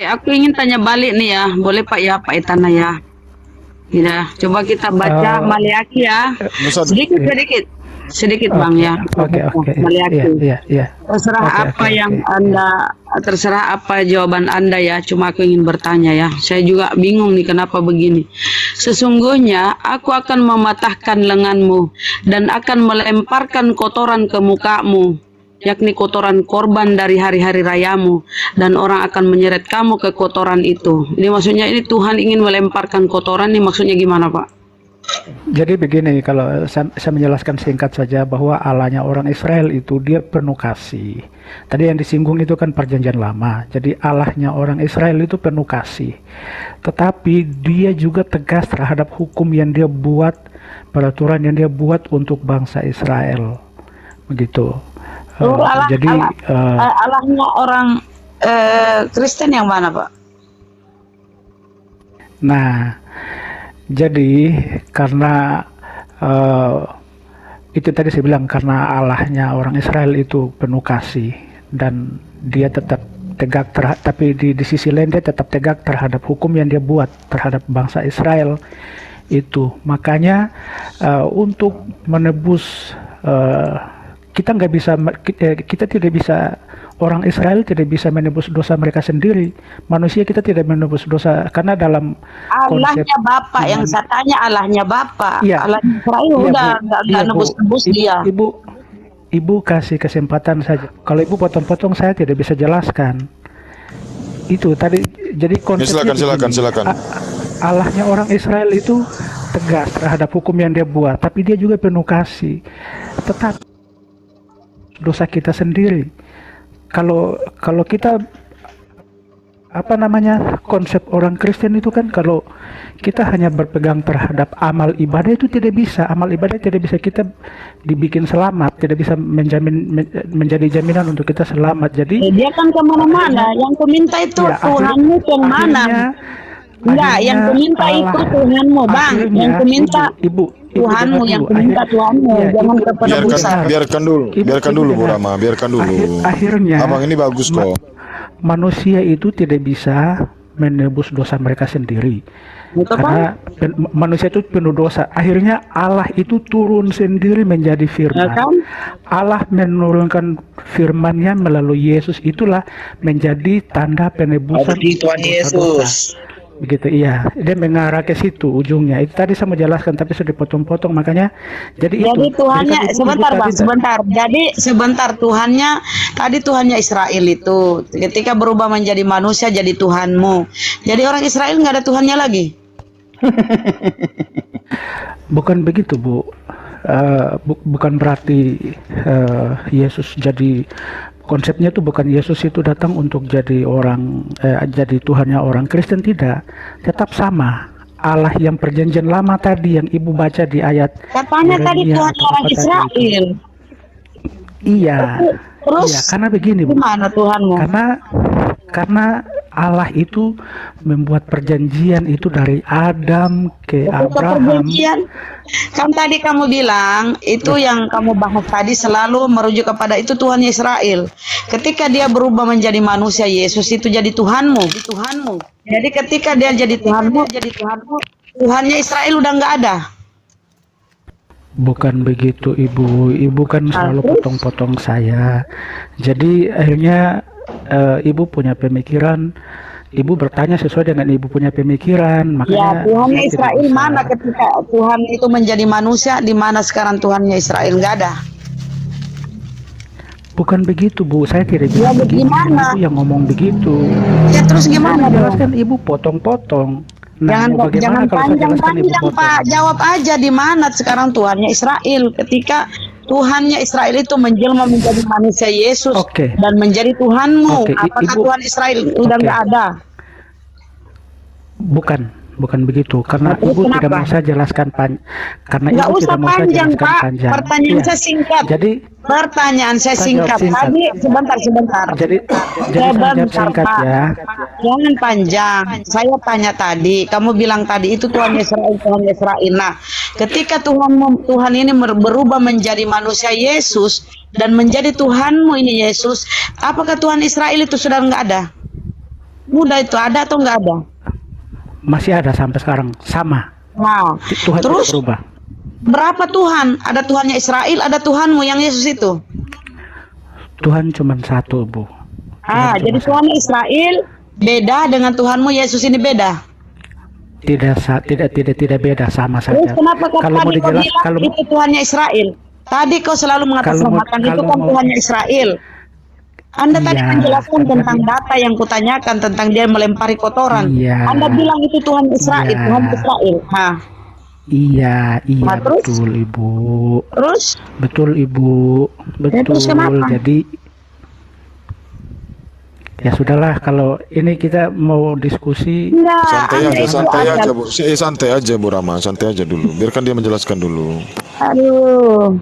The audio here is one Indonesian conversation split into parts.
Aku ingin tanya balik nih ya, boleh Pak ya, Pak Etana ya. Ya, coba kita baca Eh, Maliaki ya. Ustaz, Sedikit, iya. sedikit. Sedikit Bang Oke, ya. oke, oke, iya, iya, Maliaki. iya, iya. Terserah Oke, apa oke, yang oke. Anda, terserah apa jawaban Anda ya. Cuma aku ingin bertanya ya. Saya juga bingung nih kenapa begini. Sesungguhnya aku akan mematahkan lenganmu dan akan melemparkan kotoran ke mukamu, yakni kotoran korban dari hari-hari rayamu, dan orang akan menyeret kamu ke kotoran itu. Ini maksudnya ini Tuhan ingin melemparkan kotoran, ini maksudnya gimana Pak? Jadi begini, kalau saya menjelaskan singkat saja bahwa Allahnya orang Israel itu dia penuh kasih. Tadi yang disinggung itu kan perjanjian lama. Jadi Allahnya orang Israel itu penuh kasih. Tetapi dia juga tegas terhadap hukum yang dia buat, peraturan yang dia buat untuk bangsa Israel. Begitu. Jadi Allahnya orang Kristen yang mana Pak? nah, jadi karena itu tadi saya bilang karena Allahnya orang Israel itu penuh kasih dan dia tetap tegak tapi di sisi lain dia tetap tegak terhadap hukum yang dia buat terhadap bangsa Israel itu. Makanya untuk menebus kita nggak bisa kita tidak bisa, orang Israel tidak bisa menebus dosa mereka sendiri. Manusia kita tidak menebus dosa karena dalam konsep Allahnya Bapak yang saya tanya, Allahnya Bapak. Iya. Allahnya Israel Iya, udah Bu. nggak Iya, Bu. nebus-nebus dia. Ibu kasih kesempatan saja. Kalau ibu potong-potong saya tidak bisa jelaskan. Itu tadi jadi konsepnya silakan. Allahnya orang Israel itu tegas terhadap hukum yang dia buat, tapi dia juga penuh kasih. Tetap dosa kita sendiri. Kalau kita konsep orang Kristen itu kan kalau kita hanya berpegang terhadap amal ibadah itu tidak bisa. Amal ibadah tidak bisa kita dibikin selamat, tidak bisa menjadi jaminan untuk kita selamat. Jadi Dia kan kemana-mana. Yang kuminta itu ya, Tuhanmu yang mana? Enggak, yang kuminta itu Tuhanmu, Bang. Yang kuminta Tuhanmu, yang kuminta Tuhanmu. Jangan ke penebusan. Biarkan dulu Bu Rama, biarkan dulu. Akhirnya Abang ini bagus kok. Manusia itu tidak bisa menebus dosa mereka sendiri. Betul, Karena manusia itu penuh dosa. Akhirnya Allah itu turun sendiri menjadi firman. Ya kan? Allah menurunkan firman-Nya melalui Yesus, itulah menjadi tanda penebusan Tuhan Yesus. Begitu, iya. Dia mengarah ke situ ujungnya. Itu tadi saya mau jelaskan tapi sudah dipotong-potong, makanya jadi Tuhannya kan sebentar Bang, sebentar. Jadi sebentar, Tuhannya tadi Tuhannya Israel itu ketika berubah menjadi manusia jadi Tuhanmu. Jadi orang Israel nggak ada Tuhannya lagi. Bukan begitu, Bu. Bukan berarti Yesus jadi, konsepnya itu bukan Yesus itu datang untuk jadi jadi Tuhannya orang Kristen, tidak. Tetap sama. Allah yang perjanjian lama tadi yang Ibu baca di ayat Katanya tadi Tuhan orang Israel. Iya. Terus iya, karena begini, Bu. gimana Tuhanmu? Karena Allah itu membuat perjanjian itu dari Adam ke Abraham. Perjanjian. Kan tadi kamu bilang itu yang kamu bahas tadi selalu merujuk kepada itu Tuhan Israel. Ketika dia berubah menjadi manusia, Yesus itu jadi Tuhanmu. Jadi ketika dia jadi Tuhanmu, Tuhannya Israel udah nggak ada. Bukan begitu, Ibu. Ibu kan selalu potong-potong saya. Jadi akhirnya Ibu punya pemikiran, Ibu bertanya sesuai dengan Ibu punya pemikiran. Makanya Tuhannya Israel mana ketika Tuhan itu menjadi manusia? Di mana sekarang Tuhannya Israel? Nggak ada. Bukan begitu, Bu. Saya tidak bilang begitu. Ibu yang ngomong begitu. Ya terus gimana? Jelaskan, Ibu potong-potong. Jangan panjang-panjang Pak, jawab aja di mana sekarang Tuhannya Israel ketika Tuhannya Israel itu menjelma menjadi manusia Yesus dan menjadi Tuhanmu. Apakah Tuhan Israel udah nggak ada? Bukan begitu, karena Ibu tidak mau saya jelaskan karena nggak Ibu usah tidak mau saya panjang, jelaskan Pak. panjang. Pertanyaan saya singkat. Jadi pertanyaan saya singkat. Tadi sebentar. Jadi saya singkat Pak. ya. Jangan panjang. Saya tanya tadi, kamu bilang tadi itu Tuhan Israel. Nah, ketika Tuhan ini berubah menjadi manusia Yesus dan menjadi Tuhanmu ini Yesus, apakah Tuhan Israel itu sudah nggak ada? muda itu ada atau nggak ada? Masih ada sampai sekarang, sama. Nah, Tuhan terus tidak berubah. berapa Tuhan? Ada Tuhannya Israel, ada Tuhanmu yang Yesus itu. Tuhan cuma satu, Bu. Jadi Tuhan Israel beda dengan Tuhanmu Yesus ini beda. Tidak beda, sama Terus saja. kenapa kau Kalau mau tadi kau dijelas, bilang kalau itu Tuhannya Israel? Tadi kau selalu mengatasnamakan itu kalau kan mau- Tuhannya Israel. Anda tadi Iya, menjelaskan kan tentang data yang kutanyakan tentang dia melempari kotoran. Iya. Anda bilang itu Tuhan Israel, Iya. Tuhan Israel. Nah, iya, Nah, terus? betul, Ibu. terus Betul, Ibu. terus Betul. kenapa? Jadi ya sudahlah, kalau ini kita mau diskusi. enggak, Santai Anda aja, itu santai ada. aja, Bu. Santai aja, Bu Rama. Santai aja dulu. Biarkan dia menjelaskan dulu. Aduh.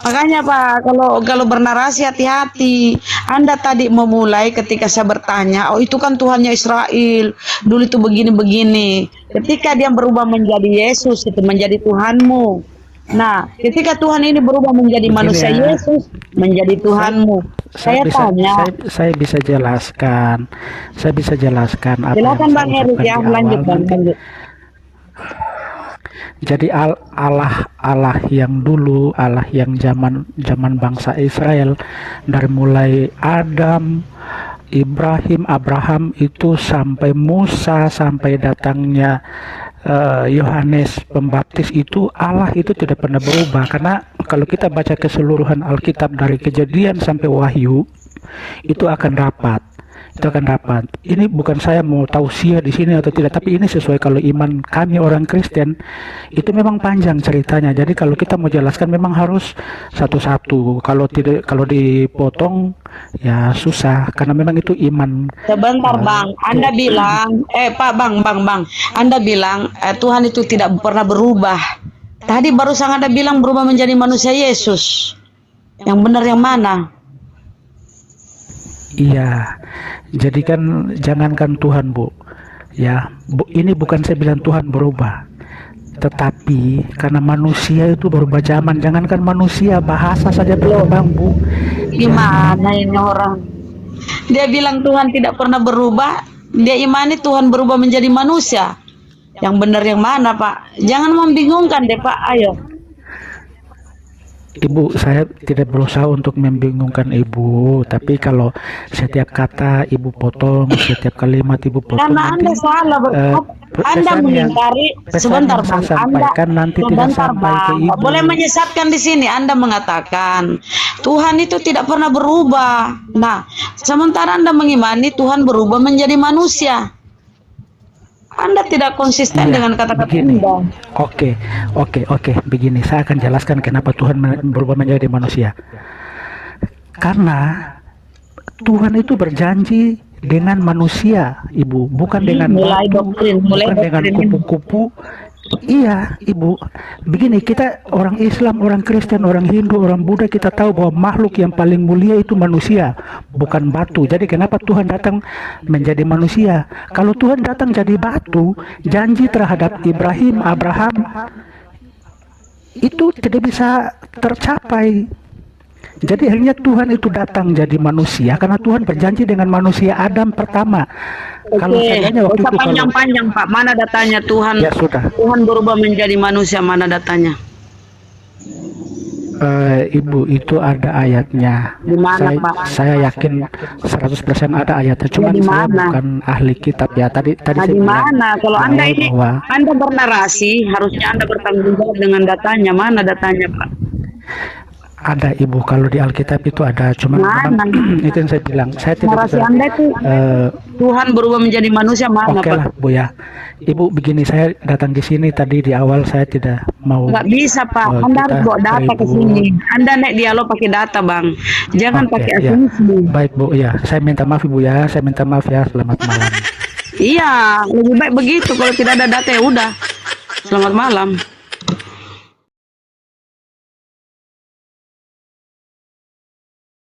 Makanya Pak, kalau bernarasi hati-hati. Anda tadi memulai ketika saya bertanya, oh itu kan Tuhannya Israel, dulu itu begini-begini. Ketika dia berubah menjadi Yesus, itu menjadi Tuhanmu. Nah, ketika Tuhan ini berubah menjadi Begini manusia ya. Yesus, menjadi Tuhanmu. Saya tanya, saya bisa jelaskan. Saya bisa jelaskan apa silakan yang Bang saya Erik ucapkan ya, di lanjut awal Bang, nanti. lanjut. Jadi Allah yang dulu, Allah yang zaman bangsa Israel, dari mulai Adam, Abraham itu sampai Musa, sampai datangnya Yohanes Pembaptis, itu Allah itu tidak pernah berubah. Karena kalau kita baca keseluruhan Alkitab dari Kejadian sampai Wahyu, itu akan dapat. Ini bukan saya mau tausiah di sini atau tidak, tapi ini sesuai kalau iman kami orang Kristen itu memang panjang ceritanya. Jadi kalau kita mau jelaskan memang harus satu-satu. Kalau dipotong ya susah, karena memang itu iman. Sebentar Bang, Anda bilang, Pak Bang, Anda bilang Tuhan itu tidak pernah berubah. Tadi barusan Anda bilang berubah menjadi manusia Yesus. Yang benar yang mana? Iya, jadi kan jangankan Tuhan, Bu. Ya, Bu, ini bukan saya bilang Tuhan berubah. Tetapi karena manusia itu berubah zaman, jangankan manusia, bahasa saja berkembang, Bu. Gimana ini orang? Dia bilang Tuhan tidak pernah berubah, dia imani Tuhan berubah menjadi manusia. Yang benar yang mana, Pak? Jangan membingungkan deh, Pak. Ayo. Ibu, saya tidak berusaha untuk membingungkan Ibu, tapi kalau setiap kata Ibu potong, setiap kalimat Ibu potong, Karena nanti Anda salah, Anda pesan mengingkari. pesan Sebentar, yang Bang. saya sampaikan nanti tidak Sebentar, sampai ke Bang. Ibu. Nggak boleh menyesatkan di sini. Anda mengatakan Tuhan itu tidak pernah berubah. Nah, sementara Anda mengimani Tuhan berubah menjadi manusia. Anda tidak konsisten Iya, dengan kata-kata begini. Anda. Oke. Begini, saya akan jelaskan kenapa Tuhan berubah menjadi manusia. Karena Tuhan itu berjanji dengan manusia, Ibu, bukan dengan Mulai batu, doktrin, mulai bukan dengan doktrin. kupu-kupu. Iya, Ibu. Begini, kita orang Islam, orang Kristen, orang Hindu, orang Buddha, kita tahu bahwa makhluk yang paling mulia itu manusia, bukan batu. Jadi kenapa Tuhan datang menjadi manusia? Kalau Tuhan datang jadi batu, janji terhadap Ibrahim, Abraham itu tidak bisa tercapai. Jadi akhirnya Tuhan itu datang jadi manusia karena Tuhan berjanji dengan manusia Adam pertama. Kalau seandainya waktu usah itu panjang-panjang, Pak. Mana datanya Tuhan? ya sudah. Tuhan berubah menjadi manusia, mana datanya? Ibu, itu ada ayatnya. Di mana, Pak? Saya yakin 100% ada ayatnya. Cuman di saya mana? bukan ahli kitab ya. Tadi Nah, saya di bilang mana? Kalau di Anda awal ini, bahwa Anda bernarasi, harusnya Anda bertanggung jawab dengan datanya. Mana datanya, Pak? ada, Ibu, kalau di Alkitab itu ada. Cuman Mana? memang itu yang saya bilang. Saya tidak Narasi bisa. Anda itu Tuhan berubah menjadi manusia, mana, Oke Pak? lah, Bu ya. Ibu, begini, saya datang di sini tadi di awal saya tidak mau. Nggak bisa, Pak. Oh, Anda kita harus bawa data ke Ibu. sini. Anda naik dialog pakai data, Bang. Jangan Oke, pakai ya. asumsi. Baik, Bu, ya. Saya minta maaf, Ibu ya. Saya minta maaf ya. Selamat malam. Iya, lebih baik begitu. Kalau tidak ada data ya udah. Selamat malam.